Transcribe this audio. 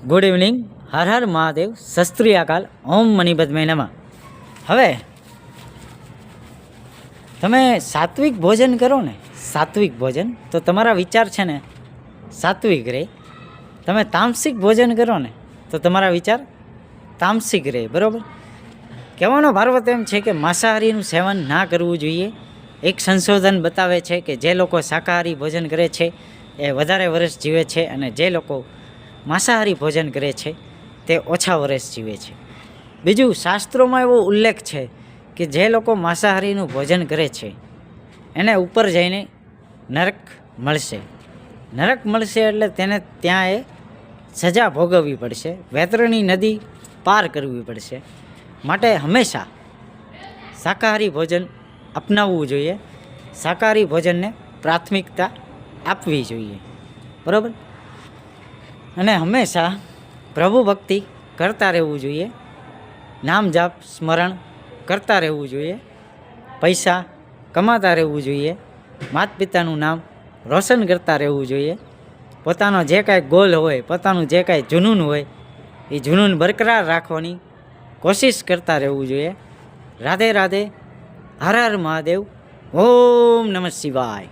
Good evening. Har Har Mahadev. શસ્ત્રી અકાલ. ઓમ મણિપદ્મય નમઃ. હવે તમે સાત્વિક ભોજન કરો ને, સાત્વિક ભોજન, તો તમારા વિચાર છે ને સાત્વિક રહે. તમે તામસિક ભોજન કરો ને તો તમારા વિચાર તામસિક રહે. બરાબર. કહેવાનો ભાવાર્થ એમ છે કે માંસાહારીનું સેવન ના કરવું જોઈએ. એક સંશોધન બતાવે છે કે જે લોકો શાકાહારી ભોજન કરે છે એ વધારે વર્ષ જીવે છે, અને જે લોકો માંસાહારી ભોજન કરે છે તે ઓછા વર્ષ જીવે છે. બીજું, શાસ્ત્રોમાં એવો ઉલ્લેખ છે કે જે લોકો માંસાહારીનું ભોજન કરે છે એને ઉપર જઈને નરક મળશે. નરક મળશે એટલે તેને ત્યાં એ સજા ભોગવવી પડશે, વૈતરણી નદી પાર કરવી પડશે. માટે હંમેશા શાકાહારી ભોજન અપનાવવું જોઈએ, શાકાહારી ભોજનને પ્રાથમિકતા આપવી જોઈએ. બરાબર. અને હંમેશા પ્રભુ ભક્તિ કરતા રહેવું જોઈએ, નામ જાપ સ્મરણ કરતા રહેવું જોઈએ, પૈસા કમાતા રહેવું જોઈએ, માતા પિતાનું નામ રોશન કરતા રહેવું જોઈએ, પોતાનો જે કાંઈ ગોલ હોય, પોતાનું જે કાંઈ જુનૂન હોય એ જુનૂન બરકરાર રાખવાની કોશિશ કરતા રહેવું જોઈએ. રાધે રાધે. હર હર મહાદેવ. ઓમ નમઃ શિવાય.